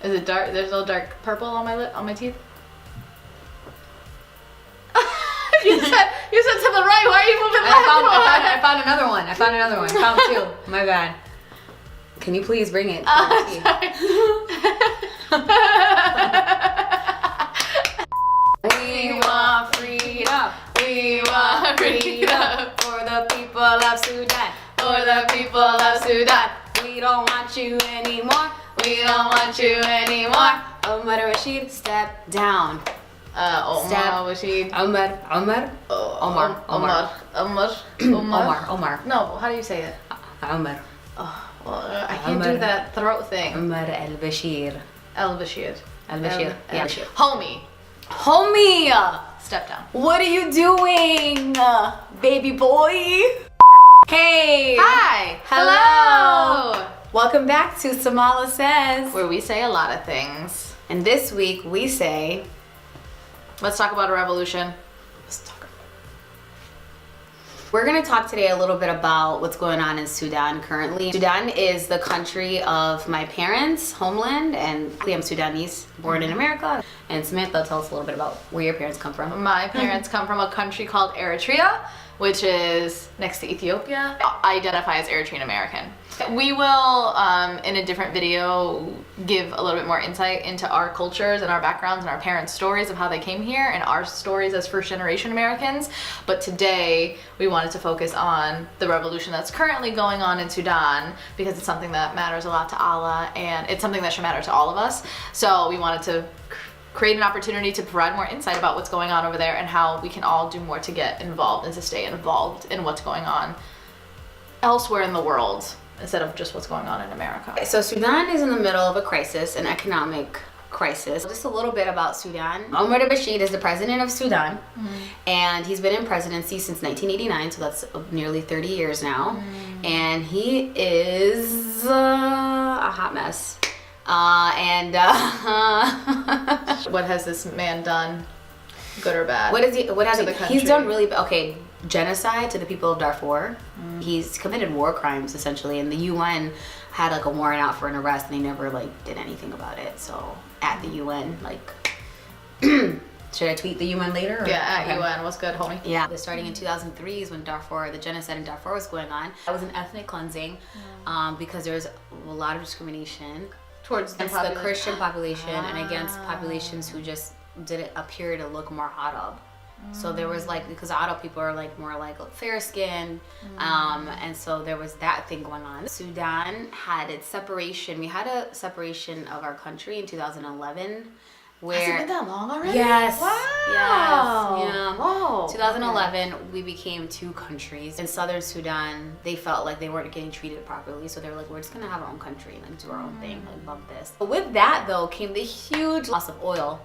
Is it dark? There's no dark purple on my lip, on my teeth? you said to the right. Why are you moving left? I found another one. I found two. My bad. Can you please bring it? We want freedom. We want freedom for the people of Sudan. For the people of Sudan. We don't want you anymore. We don't want you anymore. Omar Rashid, step down. Omar Rashid. Omar. Omar. No, how do you say it? Omar. Oh, well, I can't do that throat thing. Omar al-Bashir. Al-Bashir. Al-Bashir. Yeah. Homie. Step down. What are you doing, baby boy? Hey. Hi. Hello. Welcome back to Samahla Says, where we say a lot of things. And this week we say, let's talk about a revolution. We're going to talk today a little bit about what's going on in Sudan currently. Sudan is the country of my parents' homeland, and I'm Sudanese, born in America. And Samantha, tell us a little bit about where your parents come from. My parents come from a country called Eritrea, which is next to Ethiopia. I identify as Eritrean American. We will, in a different video, give a little bit more insight into our cultures and our backgrounds and our parents' stories of how they came here and our stories as first-generation Americans. But today, we wanted to focus on the revolution that's currently going on in Sudan because it's something that matters a lot to Allah and it's something that should matter to all of us. So we wanted to create an opportunity to provide more insight about what's going on over there and how we can all do more to get involved and to stay involved in what's going on elsewhere in the world, instead of just what's going on in America. So Sudan is in the middle of a crisis, an economic crisis. Just a little bit about Sudan. Omar al-Bashir is the president of Sudan, and he's been in presidency since 1989, so that's nearly 30 years now. And he is a hot mess. What has this man done, good or bad? What has he? He's done really bad. Okay, genocide to the people of Darfur. He's committed war crimes essentially, and the UN had like a warrant out for an arrest, and they never like did anything about it. So at the UN, like, should I tweet the UN later? Or? Yeah, at UN. What's good, homie? Yeah, starting in 2003 is when the genocide in Darfur was going on. That was an ethnic cleansing because there was a lot of discrimination towards the Christian population and against populations who just didn't appear to look more Arab. So there was like, because Arab people are like more like fair skinned, and so there was that thing going on. Sudan had its separation. We had a separation of our country in 2011. Where, has it been that long already? Yes. Wow. Yes. Yeah. Whoa. 2011, we became two countries. In southern Sudan, they felt like they weren't getting treated properly, so they were like, we're just gonna have our own country, like do our own thing, like bump this. But with that though came the huge loss of oil,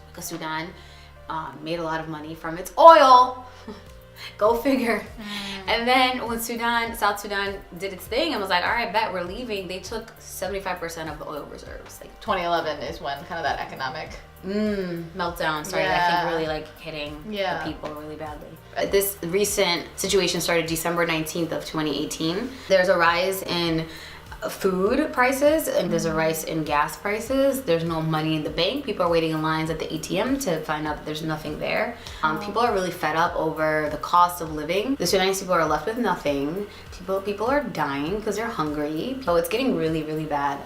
because Sudan made a lot of money from its oil. Go figure. And then when South Sudan did its thing and was like, all right, bet we're leaving, they took 75% of the oil reserves. Like 2011 is when kind of that economic meltdown started, I think, really like hitting the people really badly. This recent situation started December 19th of 2018. There's a rise in food prices and there's a rise in gas prices. There's no money in the bank. People are waiting in lines at the ATM to find out that there's nothing there. People are really fed up over the cost of living. The Sudanese people are left with nothing. People are dying because they're hungry. So it's getting really, really bad.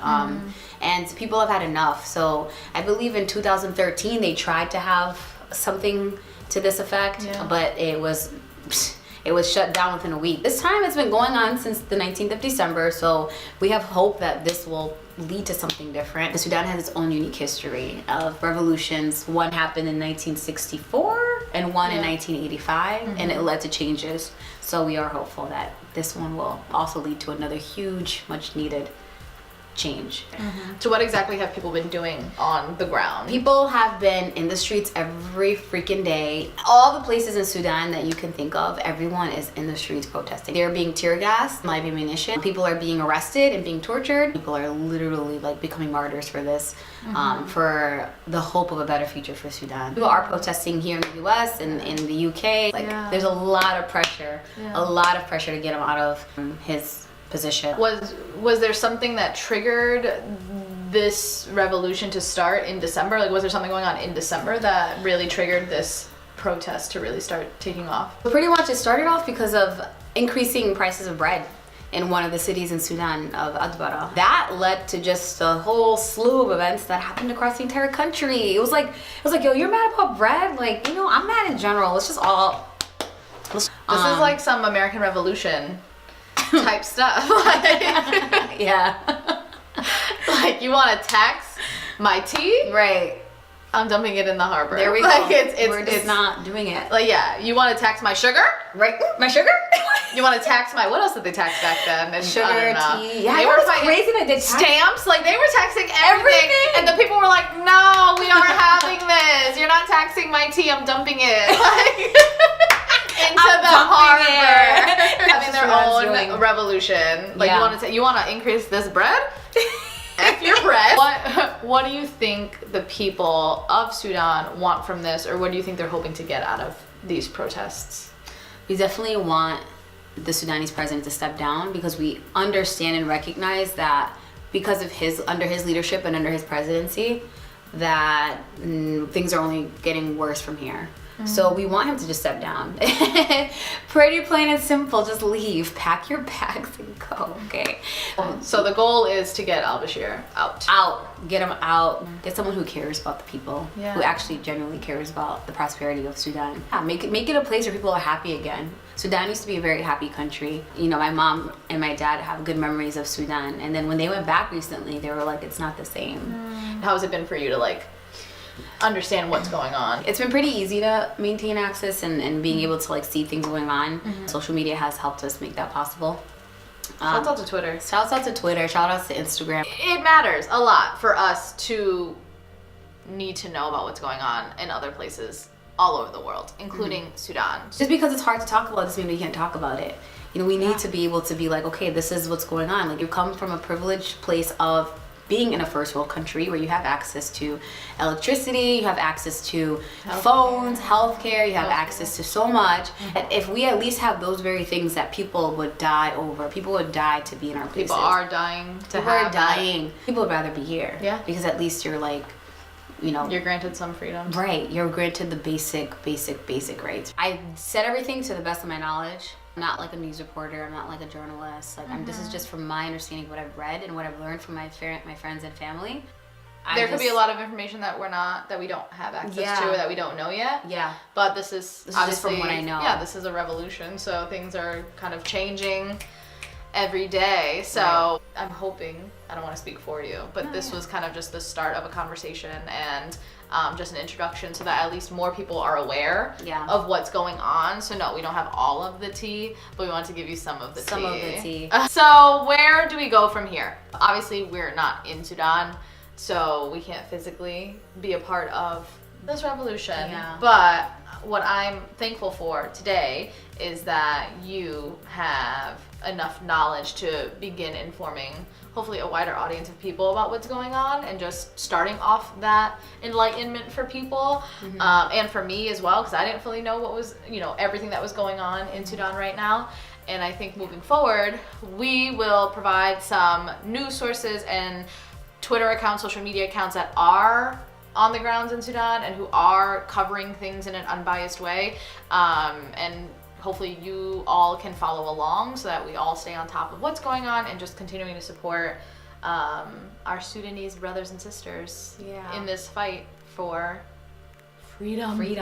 And people have had enough. So I believe in 2013 they tried to have something to this effect, but it was shut down within a week. This time it's been going on since the 19th of December, so we have hope that this will lead to something different. Sudan has its own unique history of revolutions. One happened in 1964 and one in 1985, and it led to changes. So we are hopeful that this one will also lead to another huge, much needed change. So what exactly have people been doing on the ground? People have been in the streets every freaking day. All the places in Sudan that you can think of, everyone is in the streets protesting. They're being tear gassed, live ammunition. People are being arrested and being tortured. People are literally like becoming martyrs for this, for the hope of a better future for Sudan. People are protesting here in the US and in the UK. Like there's a lot of pressure, to get him out of his position. Was there something that triggered this revolution to start in December? Like, was there something going on in December that really triggered this protest to really start taking off? Pretty much it started off because of increasing prices of bread in one of the cities in Sudan of Adbara. That led to just a whole slew of events that happened across the entire country. It was like, yo, you're mad about bread? Like, you know, I'm mad in general. Let's just all... This is like some American Revolution type stuff. Like, yeah. Like, you want to tax my tea? Right. I'm dumping it in the harbor. There we go. Like, We're just not doing it. Like, yeah, you want to tax my sugar? Right. My sugar? You want to tax my, what else did they tax back then? And sugar, tea. Yeah, they were crazy that they stamps. Like, they were taxing everything. And the people were like, no, we aren't having this. You're not taxing my tea. I'm dumping it. Like, into the harbor. Having their own revolution. Like, you want to increase this bread? F your bread. What do you think the people of Sudan want from this, or what do you think they're hoping to get out of these protests? We definitely want the Sudanese president to step down, because we understand and recognize that because of under his leadership and under his presidency, that things are only getting worse from here. So we want him to just step down. Pretty plain and simple. Just leave. Pack your bags and go. Okay. So the goal is to get al-Bashir out. Get him out. Get someone who cares about the people. Yeah. Who actually genuinely cares about the prosperity of Sudan. Yeah, make it a place where people are happy again. Sudan used to be a very happy country. You know, my mom and my dad have good memories of Sudan. And then when they went back recently, they were like, it's not the same. How has it been for you to, like, understand what's going on? It's been pretty easy to maintain access and being able to, like, see things going on. Social media has helped us make that possible. Shouts out to Twitter. Shouts out to Twitter. Shout outs to Instagram. It matters a lot for us to need to know about what's going on in other places all over the world, including Sudan. Just because it's hard to talk about this means we can't talk about it. You know, we need to be able to be like, okay, this is what's going on. Like, you come from a privileged place of being in a first world country where you have access to electricity, you have access to phones, healthcare, you have access to so much. And if we at least have those very things that people would die over, people would die to be in our places. People are dying to people have are dying. People would rather be here. Yeah. Because at least you're like, you know, you're granted some freedom. Right. You're granted the basic rights. I said everything to the best of my knowledge. I'm not like a news reporter. I'm not like a journalist. Like, this is just from my understanding of what I've read and what I've learned from my friends and family. There could be a lot of information that we don't have access to, or that we don't know yet. Yeah. But this is just from what I know. Yeah, this is a revolution, so things are kind of changing every day. So I'm hoping, I don't want to speak for you, but this was kind of just the start of a conversation and just an introduction so that at least more people are aware of what's going on. So no, we don't have all of the tea, but we want to give you some of the tea. So where do we go from here? Obviously, we're not in Sudan, so we can't physically be a part of this revolution. Yeah. But what I'm thankful for today is that you have enough knowledge to begin informing hopefully a wider audience of people about what's going on, and just starting off that enlightenment for people, and for me as well, because I didn't fully know what was, everything that was going on in Sudan right now. And I think moving forward, we will provide some news sources and Twitter accounts, social media accounts that are on the grounds in Sudan and who are covering things in an unbiased way, and hopefully you all can follow along so that we all stay on top of what's going on and just continuing to support our Sudanese brothers and sisters in this fight for freedom. To freedom!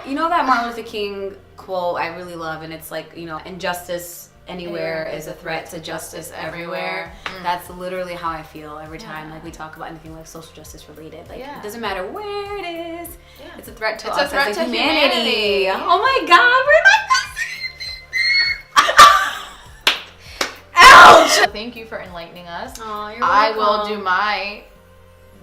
You know that Martin Luther King quote I really love, and it's like, injustice anywhere is a threat to justice everywhere. That's literally how I feel every time like we talk about anything like social justice related. Like, it doesn't matter where it is, it's a threat to us as a humanity. Oh my God, we're like ouch! Thank you for enlightening us. Oh, you're welcome. I will do my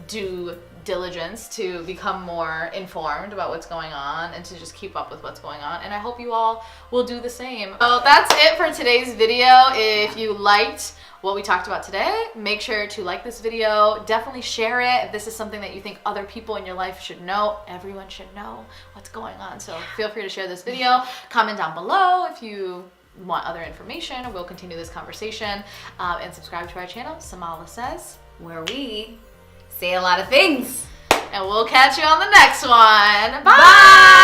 due diligence to become more informed about what's going on and to just keep up with what's going on, and I hope you all will do the same. So that's it for today's video. If you liked what we talked about today, make sure to like this video, definitely share it if this is something that you think other people in your life should know. Everyone should know what's going on, so feel free to share this video. Comment down below if you want other information, we'll continue this conversation. And subscribe to our channel, Samahla Says, where we say a lot of things. And we'll catch you on the next one. Bye! Bye!